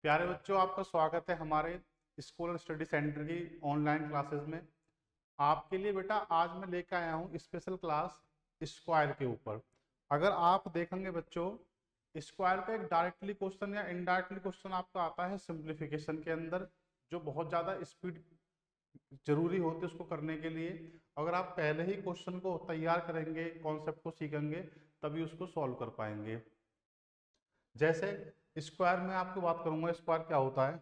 प्यारे बच्चों, आपका स्वागत है हमारे स्कूल और स्टडी सेंटर की ऑनलाइन क्लासेस में। आपके लिए बेटा आज मैं लेकर आया हूँ स्पेशल क्लास स्क्वायर के ऊपर। अगर आप देखेंगे बच्चों, स्क्वायर का एक डायरेक्टली क्वेश्चन या इनडायरेक्टली क्वेश्चन आपका आता है सिंप्लीफिकेशन के अंदर, जो बहुत ज़्यादा स्पीड जरूरी होती है उसको करने के लिए। अगर आप पहले ही क्वेश्चन को तैयार करेंगे, कॉन्सेप्ट को सीखेंगे, तभी उसको सॉल्व कर पाएंगे। जैसे स्क्वायर में आपको बात करूंगा, स्क्वायर क्या होता है।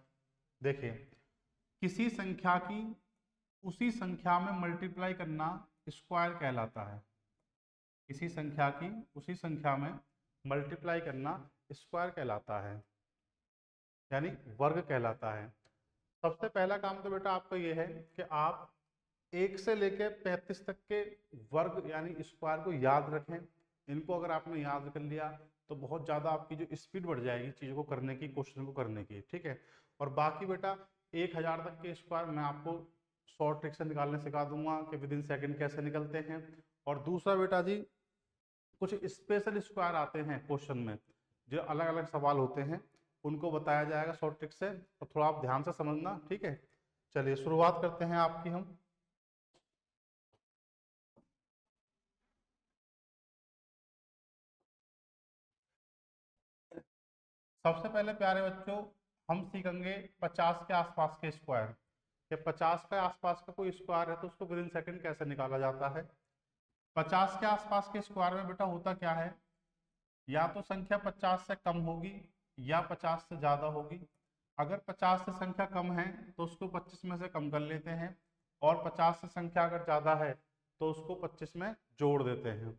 देखिए, किसी संख्या की उसी संख्या में मल्टीप्लाई करना स्क्वायर कहलाता है। किसी संख्या की उसी संख्या में मल्टीप्लाई करना स्क्वायर कहलाता है, यानी वर्ग कहलाता है। सबसे पहला काम तो बेटा आपका ये है कि आप 1 से लेकर 35 तक के वर्ग यानी स्क्वायर को याद रखें। इनको अगर आपने याद कर लिया तो बहुत ज़्यादा आपकी जो स्पीड बढ़ जाएगी चीज़ों को करने की, क्वेश्चन को करने की। ठीक है। और बाकी बेटा 1000 तक के स्क्वायर मैं आपको शॉर्ट ट्रिक से निकालने सिखा दूंगा कि विद इन सेकेंड कैसे निकलते हैं। और दूसरा बेटा जी, कुछ स्पेशल स्क्वायर आते हैं क्वेश्चन में, जो अलग अलग सवाल होते हैं, उनको बताया जाएगा शॉर्ट ट्रिक से। तो थोड़ा आप ध्यान से समझना, ठीक है। चलिए शुरुआत करते हैं आपकी हम। सबसे पहले प्यारे बच्चों, हम सीखेंगे 50 के आसपास के स्क्वायर। कि 50 के आसपास का कोई स्क्वायर है तो उसको विद इन सेकेंड कैसे निकाला जाता है। 50 के आसपास के स्क्वायर में बेटा होता क्या है, या तो संख्या 50 से कम होगी या 50 से ज्यादा होगी। अगर 50 से संख्या कम है तो उसको 25 में से कम कर लेते हैं, और 50 से संख्या अगर ज्यादा है तो उसको 25 में जोड़ देते हैं।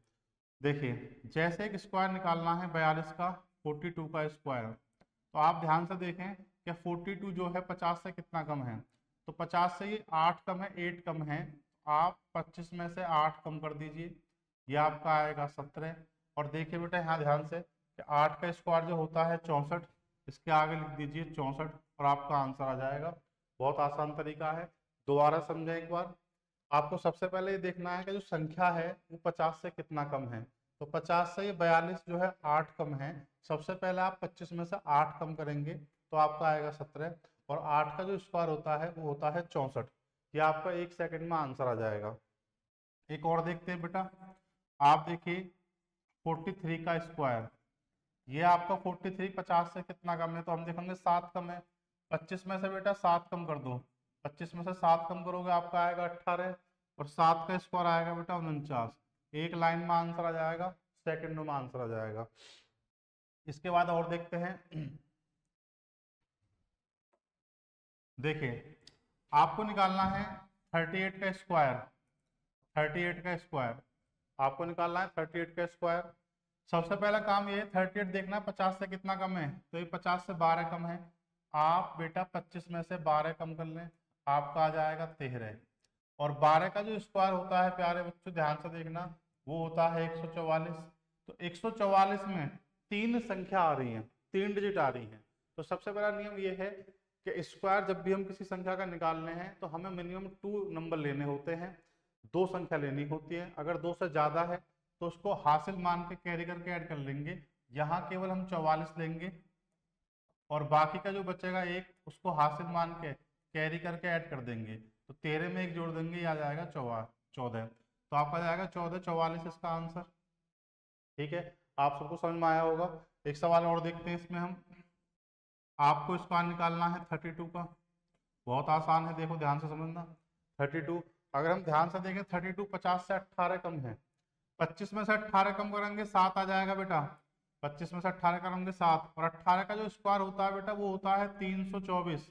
देखिए, जैसे एक स्क्वायर निकालना है 42 का, 42 का स्क्वायर, तो आप ध्यान से देखें कि 42 जो है 50 से कितना कम है। तो 50 से ये 8 कम है, 8 कम है। आप 25 में से 8 कम कर दीजिए, ये आपका आएगा 17। और देखिए बेटा यहाँ ध्यान से कि 8 का स्क्वायर जो होता है 64, इसके आगे लिख दीजिए 64 और आपका आंसर आ जाएगा। बहुत आसान तरीका है, दोबारा समझें एक बार। आपको सबसे पहले ये देखना है कि जो संख्या है वो 50 से कितना कम है। तो 50 से ये 42 जो है 8 कम है। सबसे पहले आप 25 में से 8 कम करेंगे तो आपका आएगा 17। और 8 का जो स्क्वायर होता है वो होता है 64। ये आपका 1 सेकंड में आंसर आ जाएगा। एक और देखते हैं बेटा, आप देखिए 43 का स्क्वायर, ये आपका 43 50 से कितना कम है, तो हम देखेंगे 7 कम है। 25 में से बेटा 7 कम कर दो, 25 में से 7 कम करोगे आपका आएगा 18। और 7 का स्क्वायर आएगा बेटा 49। एक लाइन में आंसर आ जाएगा, सेकंडों में आंसर आ जाएगा। इसके बाद और देखते हैं। देखिए, आपको निकालना है 38 का स्क्वायर। 38 का स्क्वायर आपको निकालना है, 38 का स्क्वायर। सबसे पहला काम ये है 38 देखना है 50 से कितना कम है, तो ये 50 से 12 कम है। आप बेटा 25 में से 12 कम कर लें, आपका आ जाएगा 13। और 12 का जो स्क्वायर होता है प्यारे बच्चों ध्यान से देखना, वो होता है 144। तो 144 में तीन संख्या आ रही है, 3 डिजिट आ रही है। तो सबसे बड़ा नियम ये है कि स्क्वायर जब भी हम किसी संख्या का निकालने हैं तो हमें मिनिमम 2 नंबर लेने होते हैं, 2 संख्या लेनी होती है। अगर 2 से ज्यादा है तो उसको हासिल मान के कैरी करके ऐड कर लेंगे। यहाँ केवल हम 44 लेंगे, और बाकी का जो बचेगा एक, उसको हासिल मान के कैरी करके ऐड कर देंगे। तो 13 में एक जोड़ देंगे, ये आ जाएगा 14। तो आपका जाएगा 14, 44 इसका आंसर। ठीक है, आप सबको समझ में आया होगा। एक सवाल और देखते हैं इसमें हम। आपको स्क्वायर निकालना है 32 का। बहुत आसान है, देखो ध्यान से समझना। 32, अगर हम ध्यान से देखें 32 50 से 18 कम है। 25 में से 18 कम करेंगे 7 आ जाएगा बेटा। 25 में से 18 करेंगे 7, और 18 का जो स्क्वायर होता है बेटा वो होता है 324।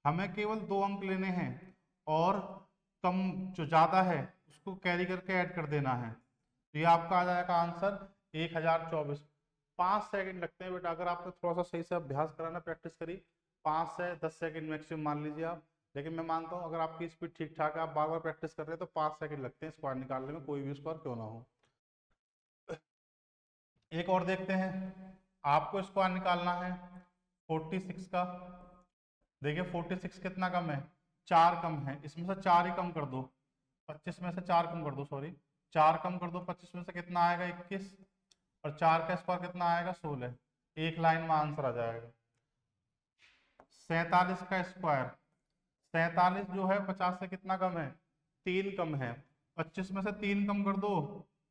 हमें केवल 2 अंक लेने हैं, और कम जो ज्यादा है उसको कैरी करके ऐड कर देना है। तो ये आपका आ जाएगा आंसर 1024। 5 सेकंड लगते हैं बेटा, अगर आपने थोड़ा सा सही से अभ्यास कराना, प्रैक्टिस करी, 5 से 10 सेकंड मैक्सिमम मान लीजिए आप। लेकिन मैं मानता हूँ अगर आपकी स्पीड ठीक ठाक है, आप बार बार प्रैक्टिस कर रहे हैं, तो 5 सेकंड लगते हैं स्क्वायर निकालने में, कोई भी स्क्वायर क्यों ना हो। एक और देखते हैं, आपको स्क्वायर निकालना है 46 का। देखिए 46 कितना कम है, 4 कम है, इसमें से 4 ही कम कर दो। 25 में से 4 कम कर दो, सॉरी 4 कम कर दो, 25 में से कितना आएगा 21। और 4 का स्क्वायर कितना आएगा 16। एक लाइन में आंसर आ जाएगा। 47 का स्क्वायर, 47 जो है 50 से कितना कम है, 3 कम है। 25 में से 3 कम कर दो,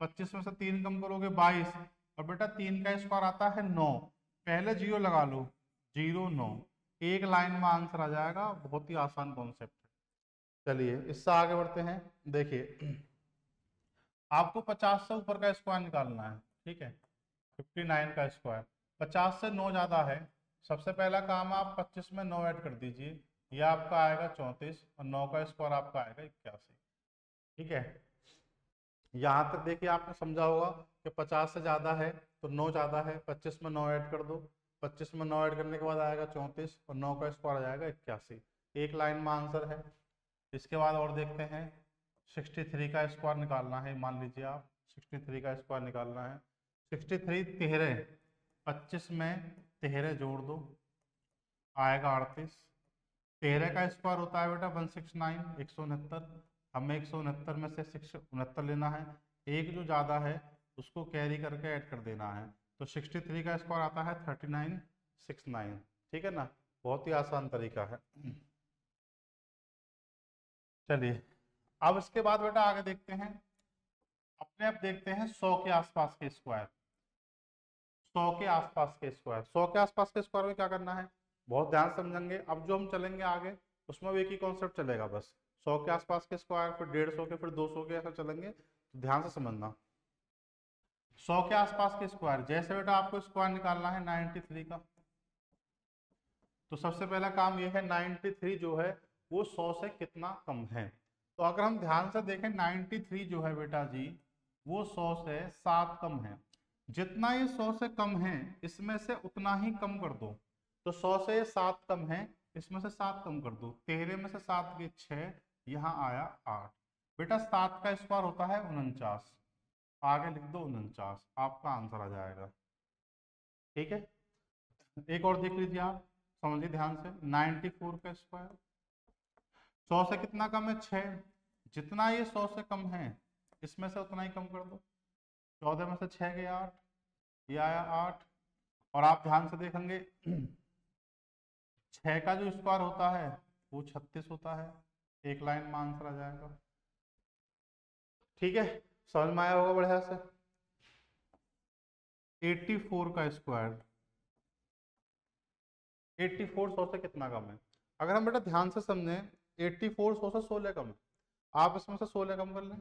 25 में से 3 कम करोगे 22, और बेटा 3 का स्क्वायर आता है 9। पहले 0 लगा लो, 0 9, एक लाइन में आंसर आ जाएगा। बहुत ही आसान कॉन्सेप्ट है। चलिए इससे आगे बढ़ते हैं। देखिए आपको 50 से ऊपर का स्क्वायर निकालना है, ठीक है। 59 का स्क्वायर, 50 से 9 ज्यादा है। सबसे पहला काम आप 25 में 9 ऐड कर दीजिए, यह आपका आएगा 34, और 9 का स्क्वायर आपका आएगा 81, ठीक है। यहाँ तक देखिए आपने समझा होगा कि 50 से ज्यादा है तो 9 ज्यादा है, 25 में 9 ऐड कर दो, 25 में 9 ऐड करने के बाद आएगा 34, और 9 का स्क्वायर आ जाएगा 81, एक लाइन में आंसर है। इसके बाद और देखते हैं, 63 का स्क्वायर निकालना है। मान लीजिए आप 63 का स्क्वायर निकालना है। 63 13, 25 में 13 जोड़ दो, आएगा 38। 13 का स्क्वायर होता है बेटा 169, 169। हमें 169 में से 669 लेना है, एक जो ज़्यादा है उसको कैरी करके ऐड कर देना है। तो 63 का स्क्वायर आता है 3969, ठीक है ना। बहुत ही आसान तरीका है। चलिए अब इसके बाद बेटा आगे देखते हैं, अपने आप देखते हैं 100 के आसपास के स्क्वायर। 100 के आसपास के स्क्वायर, 100 के आसपास के स्क्वायर में क्या करना है, बहुत ध्यान समझेंगे। अब जो हम चलेंगे आगे उसमें भी एक ही कॉन्सेप्ट चलेगा बस। 100 के आसपास के स्क्वायर, फिर 150 के, फिर 200 के, ऐसा चलेंगे, तो ध्यान से समझना। 100 के आसपास के स्क्वायर, जैसे बेटा आपको स्क्वायर निकालना है 93 का, तो सबसे पहला काम यह है 93 जो है वो 100 से कितना कम है। तो अगर हम ध्यान से देखें 93 जो है बेटा जी वो 100 से 7 कम है। जितना ये 100 से कम है इसमें से उतना ही कम कर दो। तो 100 से 7 कम है, इसमें से 7 कम कर दो, 13 में से 7 गए 6, यहाँ आया 8। बेटा 7 का स्क्वायर होता है 49, आगे लिख दो 49, आपका आंसर आ जाएगा, ठीक है। एक और देख लीजिए आप, समझिए ध्यान से, 94 का स्क्वायर, 100 से कितना कम है 6, जितना ये 100 से कम है इसमें से उतना ही कम कर दो। 14 में से 6 गए 8, ये आया 8। और आप ध्यान से देखेंगे 6 का जो स्क्वायर होता है वो 36 होता है, एक लाइन में आंसर आ जाएगा, ठीक है। समझ में आया होगा बढ़िया से। 84 का स्क्वायर, 84 100 से कितना कम है, अगर हम बेटा ध्यान से समझें 84 100 से 16 कम है, आप इसमें से 16 कम कर लें,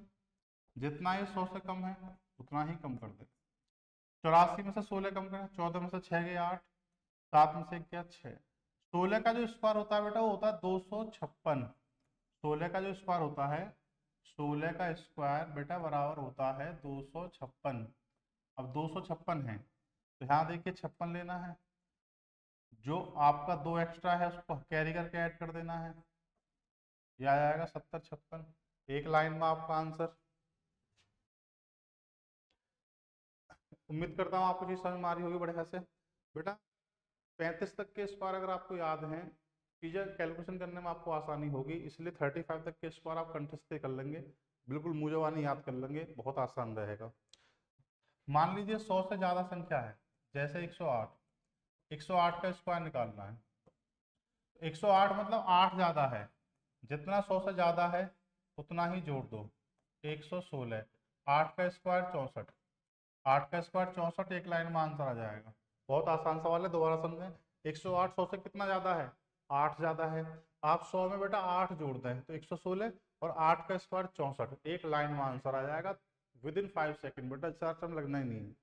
जितना ये 100 से कम है उतना ही कम कर दें। 84 में से 16 कम करें, 14 में से 6 गए 8, 7 में से क्या 6। 16 का जो स्क्वायर होता है बेटा वो होता है 256। 16 का जो स्क्वायर होता है, 16 का स्क्वायर बेटा बराबर होता है 256। अब 256 है तो यहाँ देखिए 56 लेना है, जो आपका 2 एक्स्ट्रा है उसको कैरी करके ऐड कर देना है, यह आ जाएगा 70 56, एक लाइन में आपका आंसर। उम्मीद करता हूँ आपको चीज समझ में आ रही होगी बढ़िया से। बेटा 35 तक के स्क्वायर अगर आपको याद हैं, चीजें कैलकुलेशन करने में आपको आसानी होगी, इसलिए 35 तक के स्क्वायर आप कंठस्थ कर लेंगे, बिल्कुल मुंह जबानी याद कर लेंगे, बहुत आसान रहेगा। मान लीजिए 100 से ज्यादा संख्या है, जैसे 108, 108 का स्क्वायर निकालना है। 108 मतलब 8 ज्यादा है, जितना 100 से ज्यादा है उतना ही जोड़ दो, 116। 8 का स्क्वायर 64, 8 का स्क्वायर 64, एक लाइन में आंसर आ जाएगा। बहुत आसान सवाल है, दोबारा समझें। 108 100 से कितना ज्यादा है, 8 ज्यादा है। आप 100 में बेटा 8 जोड़ दें तो 116, और 8 का स्क्वायर 64, एक लाइन में आंसर आ जाएगा विद इन 5 सेकेंड। बेटा चार टर्म लगना ही नहीं है।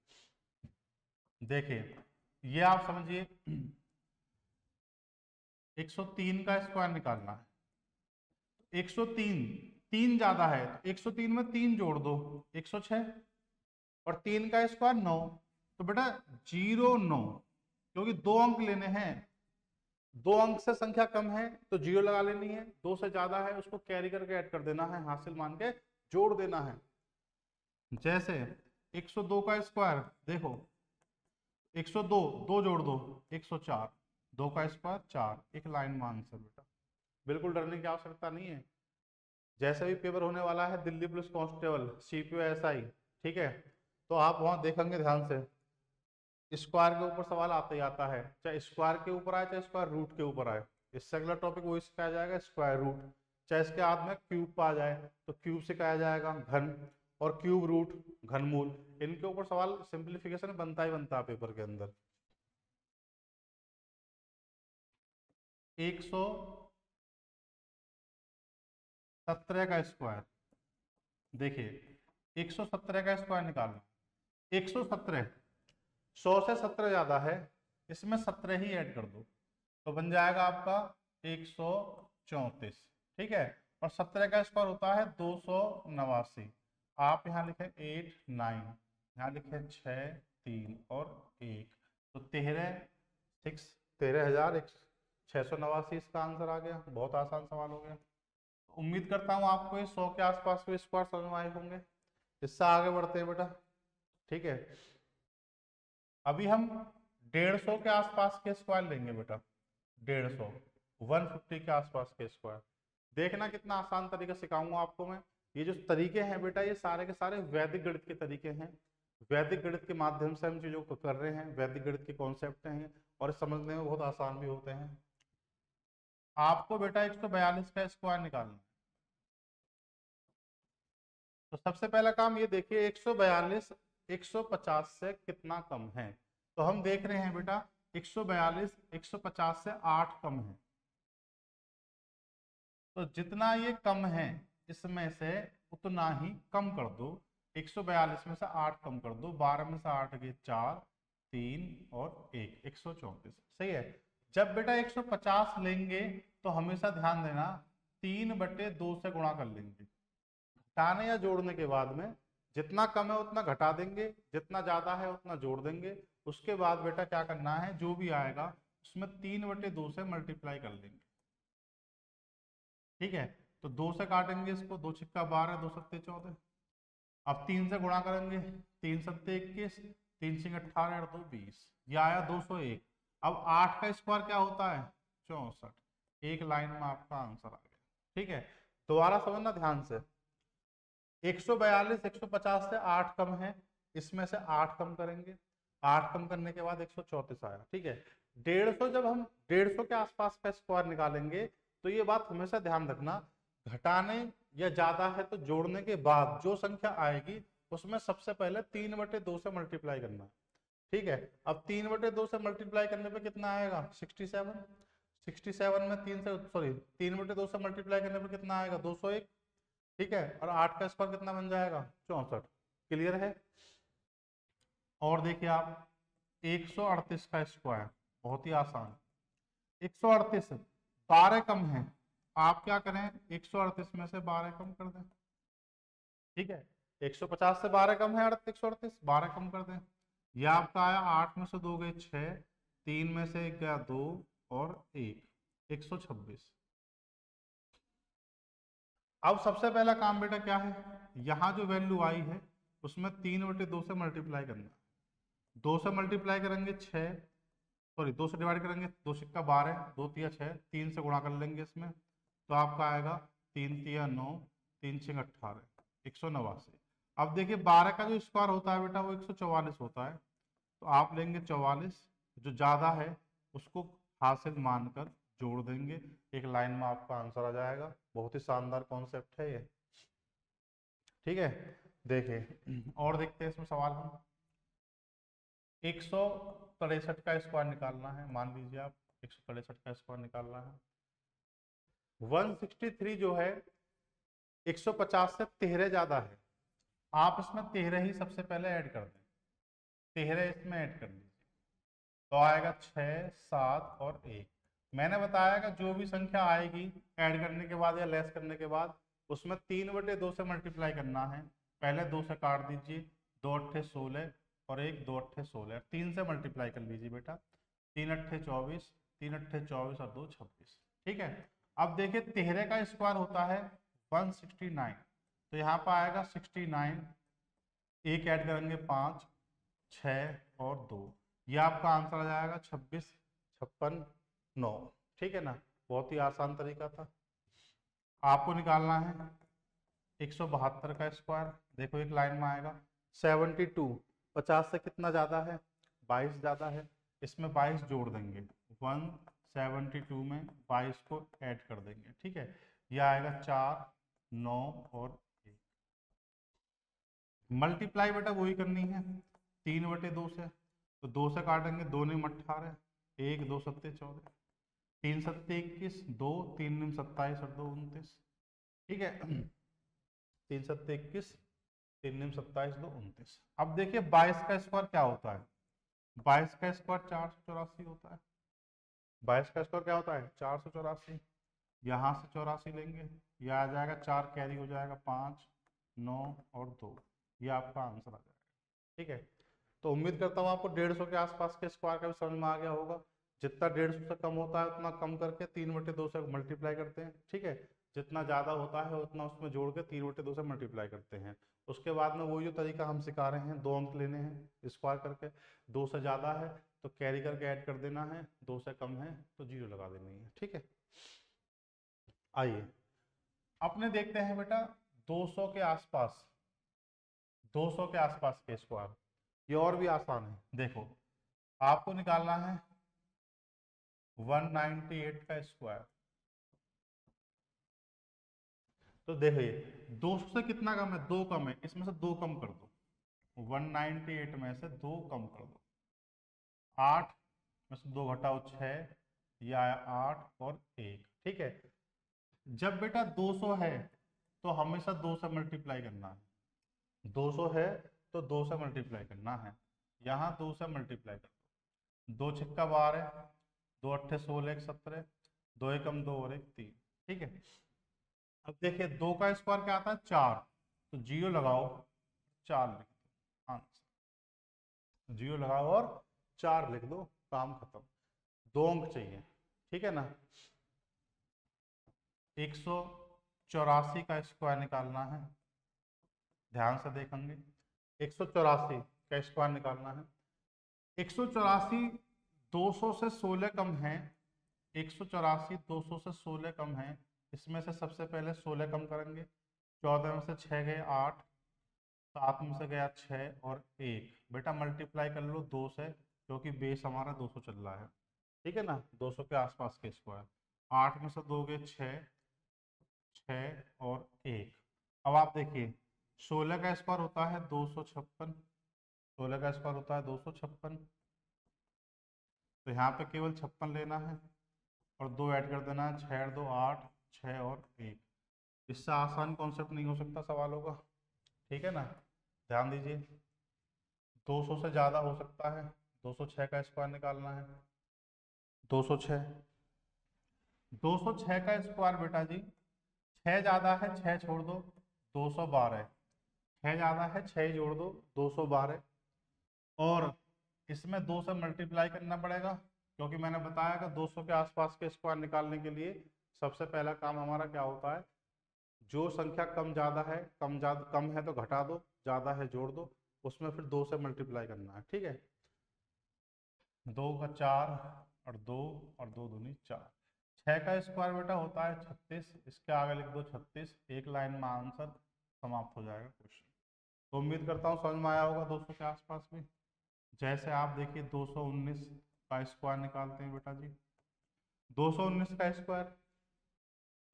देखिए ये आप समझिए 103 का स्क्वायर निकालना है। 103, 3 ज्यादा है तो 103 में 3 जोड़ दो, 106, और 3 का स्क्वायर 9, तो बेटा 0 9, क्योंकि 2 अंक लेने हैं, 2 अंक से संख्या कम है तो 0 लगा लेनी है, 2 से ज्यादा है उसको कैरी करके ऐड कर देना है, हासिल मान के जोड़ देना है। जैसे 102 का स्क्वायर देखो, 102 2 जोड़ दो 104, 2 का स्क्वायर 4, एक लाइन में आंसर। बेटा बिल्कुल डरने की आवश्यकता नहीं है, जैसे भी पेपर होने वाला है Delhi police constable CPO SI, ठीक है, तो आप वहां देखेंगे ध्यान से, स्क्वायर के ऊपर सवाल आता ही आता है, चाहे स्क्वायर के ऊपर आए चाहे स्क्वायर रूट के ऊपर आए, इससे अगला टॉपिक वही सिखाया जाएगा, स्क्वायर रूट। चाहे इसके बाद में क्यूब आ जाए तो क्यूब सिखाया जाएगा, घन, और क्यूब रूट घनमूल। इनके ऊपर सवाल सिंप्लीफिकेशन बनता ही बनता है पेपर के अंदर। 117 का स्क्वायर, देखिए 117 का स्क्वायर निकालना। 117 100 से 17 ज्यादा है, इसमें 17 ही ऐड कर दो तो बन जाएगा आपका 134। ठीक है, और 17 का स्क्वायर होता है 289। आप यहाँ लिखे 8 9, यहाँ लिखे 6 3 और 1, तो 13,689 इसका आंसर आ गया। बहुत आसान सवाल हो गया। उम्मीद करता हूँ आपको ये 100 के आसपास के स्क्वायर समझ में आए होंगे। इससे आगे बढ़ते हैं बेटा। ठीक है, अभी हम 150 के आसपास के स्क्वायर लेंगे बेटा। 150 150 के आसपास के स्क्वायर। देखना कितना आसान तरीका सिखाऊंगा आपको मैं। ये जो तरीके हैं बेटा, ये सारे के सारे वैदिक गणित के तरीके हैं। वैदिक गणित के माध्यम से हम चीजों को कर रहे हैं। वैदिक गणित के कॉन्सेप्ट हैं और समझने में बहुत आसान भी होते हैं। आपको बेटा 142 का स्क्वायर निकालना है। तो सबसे पहला काम ये देखिए, 142 150 से कितना कम है। तो हम देख रहे हैं बेटा 142 150 से 8 कम है। तो जितना ये कम है इसमें से उतना ही कम कर दो। 142 में से 8 कम कर दो, 12 में से 8 गए 4 3 और 1, 134। सही है। जब बेटा 150 लेंगे तो हमेशा ध्यान देना 3/2 से गुणा कर लेंगे। घटाने या जोड़ने के बाद में जितना कम है उतना घटा देंगे, जितना ज्यादा है उतना जोड़ देंगे। उसके बाद बेटा क्या करना है, जो भी आएगा उसमें 3/2 से मल्टीप्लाई कर लेंगे। ठीक है, तो 2 से काटेंगे इसको, 2 छिक्का 12, 2 सत्ते 14। अब 3 से गुणा करेंगे, 3 सत्ते 21, 3 सिंह 18 और 2 20, ये आया 201। अब 8 का स्क्वायर क्या होता है, 64। एक लाइन में आपका आंसर आ गया। ठीक है, दोबारा समझना ध्यान से। 142 150 से 8 कम है, इसमें से 8 कम करेंगे, 8 कम करने के बाद 134 आया। ठीक है, 150 जब हम 150 के आसपास का स्क्वायर निकालेंगे तो ये बात हमेशा ध्यान रखना, घटाने या ज्यादा है तो जोड़ने के बाद जो संख्या आएगी उसमें सबसे पहले 3/2 से मल्टीप्लाई करना है। ठीक है, अब 3/2 से मल्टीप्लाई करने पे कितना आएगा, 67। 67 में 3/2 से मल्टीप्लाई करने पे कितना आएगा, 201। ठीक है, और 8 का स्क्वायर कितना बन जाएगा, 64। क्लियर है। और देखिए आप 138 का स्क्वायर, बहुत ही आसान। 138 12 कम है, आप क्या करें 138 में से 12 कम कर दें। ठीक है, 150 से 12 कम है 138, 12 कम कर दें। यह आपका आया 8 में से 2 गए 6, 3 में से 1 गया 2 और 1, 126। अब सबसे पहला काम बेटा क्या है, यहाँ जो वैल्यू आई है उसमें 3/2 से मल्टीप्लाई करना है। 2 से मल्टीप्लाई करेंगे 6, 2 से डिवाइड करेंगे, 2 सिक्का 12, 2 तिया 6, 3 से गुणा कर लेंगे इसमें, तो आपका आएगा 3 तिया 9, 3 6 18, 189। अब देखिए 12 का जो स्क्वायर होता है बेटा वो 144 होता है, तो आप लेंगे 44, जो ज्यादा है उसको हासिल मानकर जोड़ देंगे, एक लाइन में आपका आंसर आ जाएगा। बहुत ही शानदार कॉन्सेप्ट है ये। ठीक है, देखिए और देखते हैं इसमें सवाल हम। 163 का स्क्वायर निकालना है, मान लीजिए आप 163 का स्क्वायर निकालना है। 163 जो है 150 से 13 ज्यादा है, आप इसमें 13 ही सबसे पहले ऐड कर दें, 13 इसमें ऐड कर लीजिए, तो आएगा 6 7 और 1। मैंने बताया कि जो भी संख्या आएगी ऐड करने के बाद या लेस करने के बाद उसमें 3/2 से मल्टीप्लाई करना है। पहले 2 से काट दीजिए, 2 अट्ठे 16 और 1 2 अट्ठे 16, 3 से मल्टीप्लाई कर लीजिए बेटा, 3 अट्ठे 24, 3 अट्ठे 24 और 2 26। ठीक है, अब देखिए 13 का स्क्वायर होता है 169, तो यहाँ पर आएगा 69, एक ऐड करेंगे 5 6 और 2, ये आपका आंसर आ जाएगा 26 56 9। ठीक है ना, बहुत ही आसान तरीका था। आपको निकालना है 172 का स्क्वायर। देखो एक लाइन में आएगा 72, 50 से कितना ज्यादा है, 22 ज्यादा है, इसमें 22 जोड़ देंगे, 72 में 22 को ऐड कर देंगे, ठीक है। यह आएगा 4, 9 और 1। मल्टीप्लाई बेटा वही करनी है 3/2 से, तो 2 से काटेंगे, 2 निम 18, 1 2 सत्ते 14, 3 सत्ते 21, 2 3 निम 27 और 2 29, ठीक है। 3 सत्ते 21, 3 निम 27, 2 29। अब देखिए 22 का स्क्वायर क्या होता है, 22 का स्क्वायर 484 होता है। 22 का स्क्वायर क्या होता है 484। यहाँ से 84 लेंगे, यह आ जाएगा 4 कैरी हो जाएगा 5, 9 और 2, ये आपका आंसर आ जाएगा, ठीक है। तो उम्मीद करता हूँ आपको 150 के आसपास के स्क्वायर का भी समझ में आ गया होगा। जितना 150 से कम होता है उतना कम करके 3/2 से मल्टीप्लाई करते हैं, ठीक है। जितना ज़्यादा होता है उतना उसमें जोड़ के 3/2 से मल्टीप्लाई करते हैं। उसके बाद में वही जो तरीका हम सिखा रहे हैं, 2 अंक लेने हैं स्क्वायर करके, 2 से ज़्यादा है तो कैरी करके ऐड कर देना है, 2 से कम है तो 0 लगा देनी है, ठीक है। आइए अपने देखते हैं बेटा 200 के आसपास, 200 के आसपास के स्क्वायर, ये और भी आसान है। देखो आपको निकालना है 198 का स्क्वायर। तो देखिए 200 से कितना कम है, 2 कम है, इसमें से 2 कम कर दो, 198 में से 2 कम कर दो, 8 में से 2 घटाओ 6, या 8 और 1, ठीक है। जब बेटा 200 है तो हमेशा 2 से मल्टीप्लाई करना है, 200 है तो 2 से मल्टीप्लाई करना है, यहाँ 2 से मल्टीप्लाई कर दो, 2 छक्का 12, 2 अट्ठे 16, 1 17, 2 एकम 2 और 1 3, ठीक है। अब देखिए 2 का स्क्वायर क्या आता है 4, तो 0 लगाओ 4 लिख दो, आंसर 0 लगाओ और 4 लिख दो, काम खत्म। 2 अंक चाहिए, ठीक है ना। 184 का स्क्वायर निकालना है, ध्यान से देखेंगे 184 का स्क्वायर निकालना है। 184 200 से 16 कम है, 184 200 से 16 कम है, इसमें से सबसे पहले 16 कम करेंगे, 14 में से 6 गए 8, 7 में से गया 6 और 1, बेटा मल्टीप्लाई कर लो 2 से, क्योंकि बेस हमारा 200 चल रहा है, ठीक है ना। 200 के आसपास के स्क्वायर, 8 में से 2 गए 6, 6 और 1। अब आप देखिए 16 का स्क्वायर होता है 256, 16 का स्क्वायर होता है 256, तो यहाँ पे केवल 56 लेना है और 2 ऐड कर देना है, 6 2 8, 6 और 1। इससे आसान कॉन्सेप्ट नहीं हो सकता सवालों का, ठीक है ना। ध्यान दीजिए 200 से ज़्यादा हो सकता है, 206 का स्क्वायर निकालना है, 206, 206 का स्क्वायर बेटा जी 6 ज़्यादा है 6 छोड़ दो 212, 6 ज़्यादा है 6 जोड़ दो 212, और इसमें 2 से मल्टीप्लाई करना पड़ेगा, क्योंकि मैंने बताया कि 200 के आसपास के स्क्वायर निकालने के लिए सबसे पहला काम हमारा क्या होता है, जो संख्या कम ज़्यादा है, कम है तो घटा दो, ज़्यादा है जोड़ दो, उसमें फिर 2 से मल्टीप्लाई करना है, ठीक है। 2 का 4 और 2 और 2 दूनी 4, 6 का स्क्वायर बेटा होता है 36, इसके आगे लिख दो 36, एक लाइन में आंसर समाप्त हो जाएगा क्वेश्चन। तो उम्मीद करता हूँ समझ में आया होगा 200 के आसपास में। जैसे आप देखिए 219 का स्क्वायर निकालते हैं बेटा जी, 219 का स्क्वायर,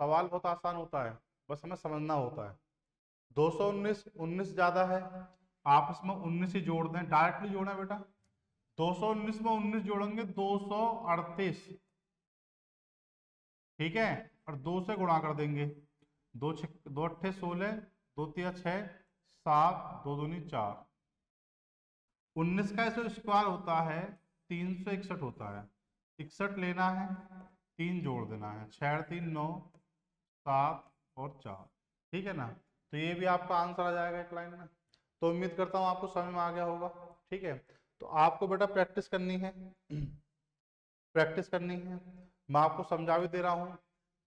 सवाल बहुत आसान होता है, बस हमें समझना होता है। 219, 19 ज्यादा है, आपस में 19 ही जोड़ दें, डायरेक्टली जोड़ें बेटा, 219 में 19 जोड़ेंगे 238, ठीक है, और 2 से गुणा कर देंगे, 2 अट्ठे 16, 2 तिया 6, 7, 2 दूनी 4, 19 का जो स्क्वायर होता है 361 होता है, 61 लेना है, 3 जोड़ देना है, 6 3 9, 7 और 4, ठीक है ना। तो ये भी आपका आंसर आ जाएगा एक लाइन में। तो उम्मीद करता हूँ आपको समझ में आ गया होगा, ठीक है। तो आपको बेटा प्रैक्टिस करनी है, प्रैक्टिस करनी है। मैं आपको समझा भी दे रहा हूँ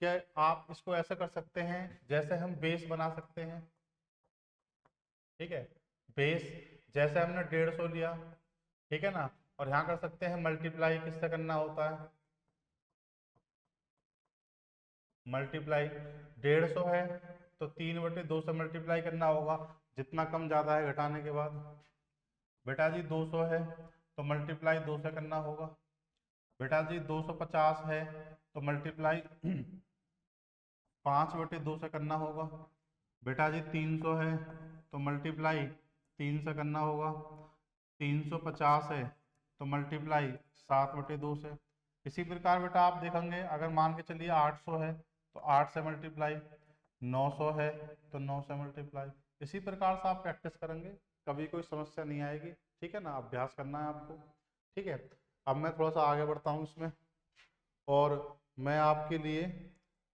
कि आप इसको ऐसे कर सकते हैं, जैसे हम बेस बना सकते हैं, ठीक है। बेस जैसे हमने 150 लिया, ठीक है ना, और यहाँ कर सकते हैं मल्टीप्लाई, किससे करना होता है, मल्टीप्लाई 150 है तो 3/2 से मल्टीप्लाई करना होगा, जितना कम ज़्यादा है घटाने के बाद। बेटा जी 200 है तो मल्टीप्लाई 2 से करना होगा, बेटा जी 250 है तो मल्टीप्लाई 5/2 से करना होगा। बेटा जी 300 है तो मल्टीप्लाई 3 से करना होगा। 350 है तो मल्टीप्लाई 7/2 से। इसी प्रकार बेटा आप देखेंगे, अगर मान के चलिए 800 है तो 8 से मल्टीप्लाई, 900 है तो 9 से मल्टीप्लाई। इसी प्रकार से आप प्रैक्टिस करेंगे, कभी कोई समस्या नहीं आएगी। ठीक है ना, अभ्यास करना है आपको। ठीक है, अब मैं थोड़ा सा आगे बढ़ता हूँ इसमें, और मैं आपके लिए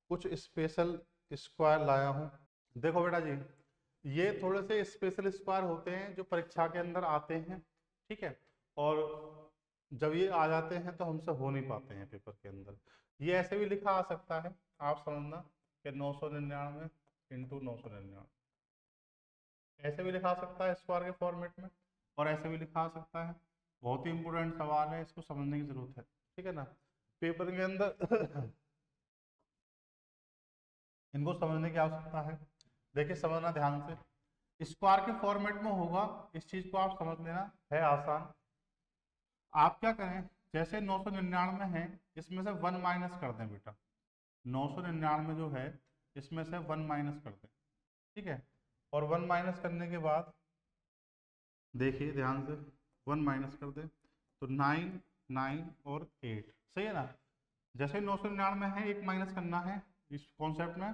कुछ स्पेशल स्क्वायर लाया हूँ। देखो बेटा जी, ये थोड़े से स्पेशल स्क्वायर होते हैं जो परीक्षा के अंदर आते हैं। ठीक है, और जब ये आ जाते हैं तो हमसे हो नहीं पाते हैं पेपर के अंदर। ये ऐसे भी लिखा आ सकता है, आप समझना कि 999 इंटू 999, ऐसे भी लिखा सकता है स्क्वायर के फॉर्मेट में, और ऐसे भी लिखा सकता है। बहुत ही इंपॉर्टेंट सवाल है, इसको समझने की जरूरत है। ठीक है ना, पेपर के अंदर इनको समझने की आवश्यकता है। देखिए समझना ध्यान से, स्क्वायर के फॉर्मेट में होगा, इस चीज को आप समझ लेना, है आसान। आप क्या करें, जैसे 999 है, इसमें से 1 माइनस कर दें बेटा। 999 जो है इसमें से 1 माइनस कर दें। ठीक है, और 1 माइनस करने के बाद देखिए ध्यान से, 1 माइनस कर दें तो 9, 9 और 8, सही है ना। जैसे 999 है, 1 माइनस करना है इस कॉन्सेप्ट में।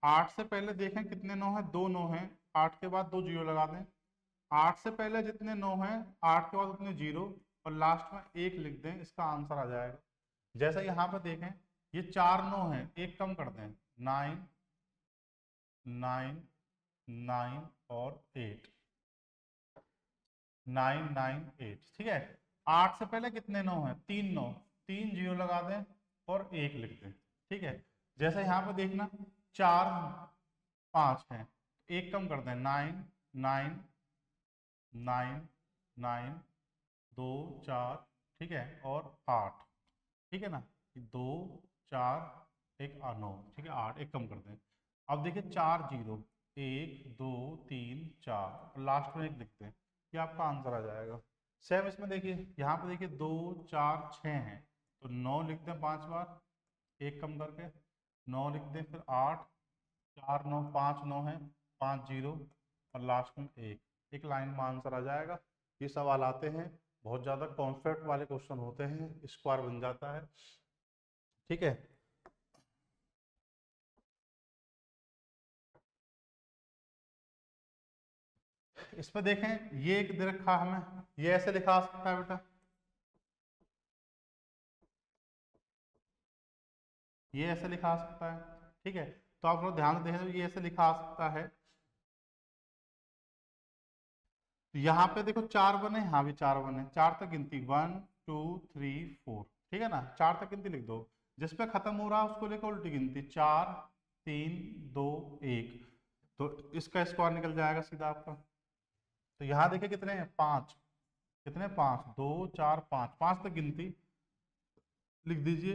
8 से पहले देखें कितने 9 है, 2 9 है, 8 के बाद 2 जीरो लगा दें। 8 से पहले जितने 9 है, 8 के बाद उतने जीरो, और लास्ट में 1 लिख दें, इसका आंसर आ जाएगा। जैसे यहाँ पर देखें, ये 4 9 है, एक कम कर दें, 9, 9, 9 और 8, 9 9 8। ठीक है, 8 से पहले कितने 9 है, 3 9, 3 जीरो लगा दें और 1 लिख दें। ठीक है, जैसे यहाँ पे देखना 4 5 है, एक कम कर दें, 9 9 9 9 2 4, ठीक है, और 8। ठीक है ना, 2 4 1 9, ठीक है, 8, एक कम कर दें। अब देखिए 4 जीरो, 1 2 3 4, और लास्ट में 1 लिखते हैं, ये आपका आंसर आ जाएगा। सेम इसमें देखिए, यहाँ पे देखिए 2 4 6 हैं, तो 9 लिखते हैं 5 बार, एक कम करके 9 लिख दें, फिर 8, 4 9 5 9 है, 5 जीरो, और लास्ट में 1 लाइन में आंसर आ जाएगा। ये सवाल आते हैं, बहुत ज़्यादा कॉन्सेप्ट वाले क्वेश्चन होते हैं, स्क्वायर बन जाता है। ठीक है, इसमें देखें, ये एक दे रखा हमें, ये ऐसे लिखा आ सकता है बेटा, ये ऐसे लिखा आ सकता है। ठीक है, तो आप लोग ध्यान से देखें, तो ये ऐसे लिखा आ सकता है। तो यहाँ पे देखो 4 बने, हाँ भी 4 बने, 4 तक गिनती, 1 2 3 4, ठीक है ना, 4 तक गिनती लिख दो। जिसपे खत्म हो रहा है उसको लेकर उल्टी गिनती, 4 3 2 1, तो इसका स्क्वायर निकल जाएगा सीधा आपका। तो यहाँ देखिए कितने हैं, 5, कितने 5, 2 4 5, 5 तक गिनती लिख दीजिए,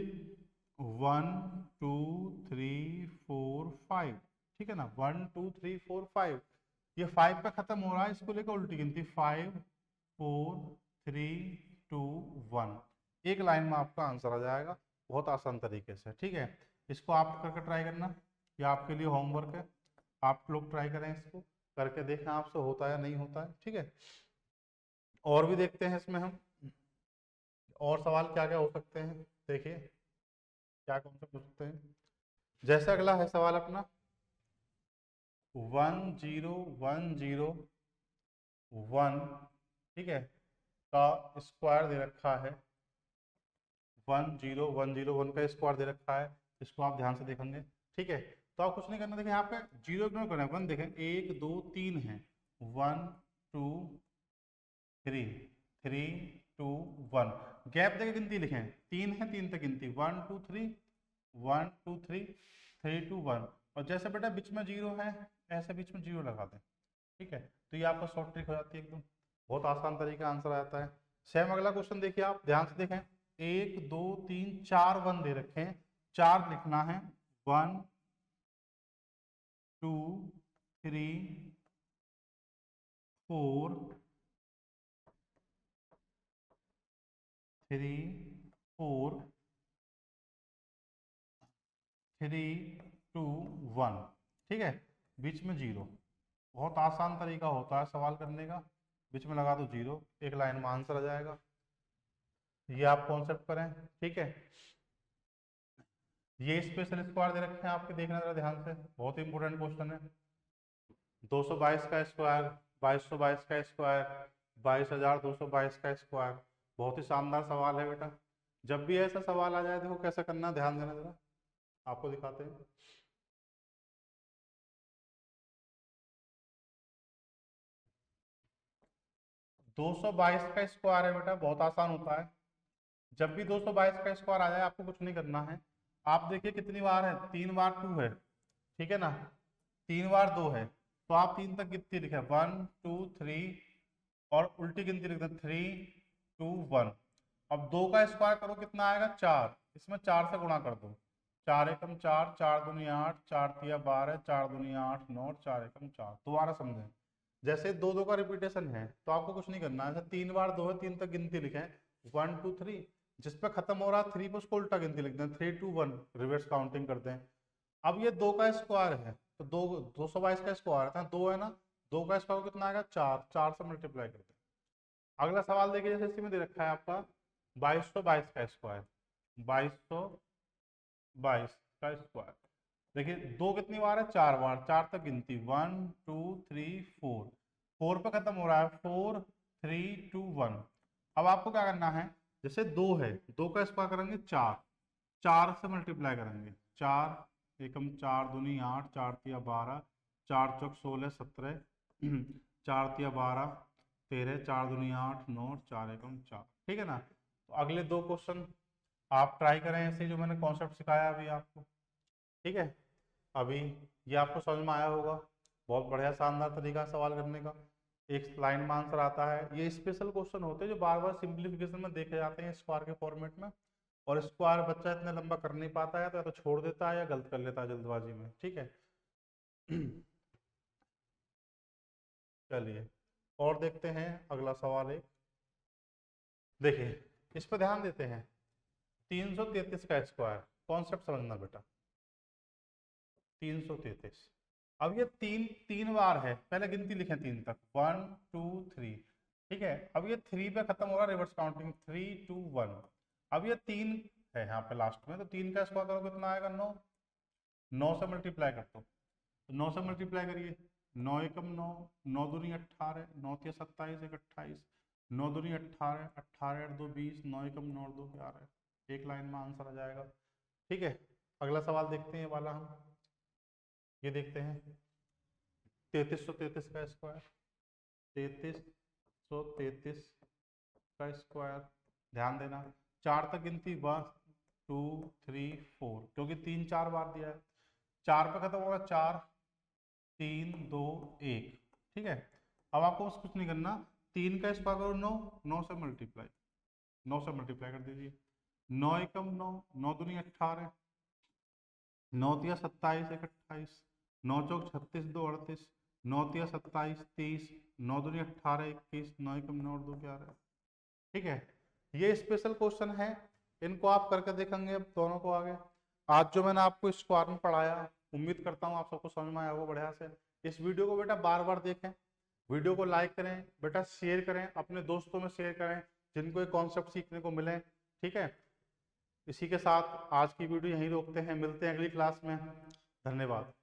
1 2 3 4 5, ठीक है ना, 1 2 3 4 5। ये 5 पे खत्म हो रहा है, इसको लेकर उल्टी गिनती, 5 4 3 2 1, एक लाइन में आपका आंसर आ जाएगा, बहुत आसान तरीके से। ठीक है, इसको आप करके ट्राई करना, ये आपके लिए होमवर्क है, आप लोग ट्राई करें, इसको करके देखें आपसे होता है या नहीं होता है। ठीक है, और भी देखते हैं इसमें हम, और सवाल क्या क्या हो सकते हैं, देखिए क्या कौन से पूछ सकते हैं। जैसे अगला है सवाल अपना 1 0 1 0 1, ठीक है, का स्क्वायर दे रखा है, 1 0 1 0 1 का स्क्वायर दे रखा है, इसको आप ध्यान से देखेंगे। ठीक है, तो आप कुछ नहीं करना, देखें यहाँ पे जीरो इग्नोर करना है, 1 देखें, 1 2 3 है, 1 2 3 3 2 1, गैप देके गिनती लिखें, 3 है, 3 तक गिनती, 1 2 3 1 2 3 3 2 1, और जैसे बेटा बीच में जीरो है, ऐसे बीच में जीरो लगा दें। ठीक है, तो ये आपका शॉर्ट ट्रिक हो जाती है एकदम, बहुत आसान तरीका आंसर आता है। सेम अगला क्वेश्चन देखिए, आप ध्यान से देखें, 1 2 3 4 1 दे रखे हैं, 4 लिखना है, 1 2 3 4 3 4 3 2 1। ठीक है, बीच में जीरो। बहुत आसान तरीका होता है सवाल करने का, बीच में लगा दो जीरो, एक लाइन में आंसर आ जाएगा। ये आप कॉन्सेप्ट करें। ठीक है, ये स्पेशल स्क्वायर दे रखे हैं आपके, देखना जरा ध्यान से, बहुत इंपॉर्टेंट क्वेश्चन है। 222 का स्क्वायर, 2222 का स्क्वायर, 22,222 का स्क्वायर। बहुत ही शानदार सवाल है बेटा। जब भी ऐसा सवाल आ जाए देखो कैसे करना, ध्यान देना जरा, आपको दिखाते हैं। दो सौ बाईस का स्क्वायर है बेटा, बहुत आसान होता है। जब भी 222 का स्क्वायर आ जाए आपको कुछ नहीं करना है। आप देखिए कितनी बार है, 3 बार 2 है, ठीक है ना, 3 बार 2 है, तो आप 3 तक गिनती लिखे, 1 2 3, और उल्टी गिनती लिख दें 3 2 1। अब 2 का स्क्वायर करो कितना आएगा, 4, इसमें 4 से गुणा कर दो, 4 एकम 4, 4 दूनी 8, 4 तिया 12, 4 दूनी 8 9, 4 एकम 4। दोबारा समझें, जैसे दो दो का रिपीटेशन है तो आपको कुछ नहीं करना है, 3 बार 2 है, 3 तक गिनती लिखें, 1 2 3, जिस पे खत्म हो रहा है 3 पे उसको उल्टा गिनती लिख दें, 3 2 1, रिवर्स काउंटिंग करते हैं। अब ये 2 का स्क्वायर है तो 222 का स्क्वायर था, 2 है ना, 2 का स्क्वायर कितना आएगा, 4, 4 से मल्टीप्लाई करते हैं। अगला सवाल देखिए, जैसे इसी में दे रखा है आपका 2222 का स्क्वायर, 2222 का स्क्वायर। देखिए 2 कितनी बार है, 4 बार, 4 तक गिनती, 1 2 3 4, 4 पे खत्म हो रहा है, 4 3 2 1। अब आपको क्या करना है, जैसे 2 है, 2 का स्क्वायर करेंगे 4, 4 से मल्टीप्लाई करेंगे, 4 एकम 4 दूनी 8, 4 तिया 12, 4 चौक 16 17, 4 तिया 12 13, 4 दूनी 8 9, 4 एकम 4। ठीक है ना, तो अगले दो क्वेश्चन आप ट्राई करें ऐसे जो मैंने कॉन्सेप्ट सिखाया अभी आपको। ठीक है, अभी ये आपको समझ में आया होगा, बहुत बढ़िया शानदार तरीका सवाल करने का, एक लाइन में आंसर आता है। ये स्पेशल क्वेश्चन होते हैं जो बार बार सिंप्लीफिकेशन में देखे जाते हैं स्क्वायर के फॉर्मेट में, और स्क्वायर बच्चा इतना लंबा कर नहीं पाता है तो या तो छोड़ देता है या गलत कर लेता है जल्दबाजी में। ठीक है, चलिए और देखते हैं अगला सवाल। एक देखिए, इस पर ध्यान देते हैं, 333 का स्क्वायर, कॉन्सेप्ट समझना बेटा, 333। अब ये तीन तीन बार है, पहले गिनती लिखें 3 तक, 1 2 3। ठीक है, अब ये 3 पे खत्म हो रहा है, रिवर्स काउंटिंग, 3 2 1। अब ये 3 है यहाँ पे लास्ट में, तो 3 का स्क्वायर करो कितना आएगा, 9, 9 से मल्टीप्लाई कर दो, तो 9 से मल्टीप्लाई करिए, 9 एकम 9, 9 दूनी 18, 9 तिया 27 एक 28, 9 दूनी 18, 18 8 2 20, 9 एकम 9 2 11, एक लाइन में आंसर आ जाएगा। ठीक है, अगला सवाल देखते हैं ये वाला हम, ये देखते हैं 3333 का स्क्वायर, 3333 का स्क्वायर। ध्यान देना, 4 तक गिनती, 1 2 3 4, क्योंकि 3 4 बार दिया है, 4 पे खत्म होगा, 4 3 2 1। ठीक है, अब आपको बस कुछ नहीं करना, 3 का स्क्वायर करो 9, 9 से मल्टीप्लाई, 9 से मल्टीप्लाई कर दीजिए, 9 एकम 9, 9 दूनी 18, 9 तिया 27 एक 28, 9 चौक 36 2 38, 9 तिया 27 30, 9 दूनी 18 21, 9 एकम 9 2 11। ठीक है, ये स्पेशल क्वेश्चन है, इनको आप करके देखेंगे अब दोनों को आगे। आज जो मैंने आपको स्क्वायर में पढ़ाया, उम्मीद करता हूँ आप सबको समझ में आया होगा बढ़िया से। इस वीडियो को बेटा बार बार देखें, वीडियो को लाइक करें बेटा, शेयर करें, अपने दोस्तों में शेयर करें जिनको ये कॉन्सेप्ट सीखने को मिले। ठीक है, इसी के साथ आज की वीडियो यहीं रोकते हैं, मिलते हैं अगली क्लास में। धन्यवाद।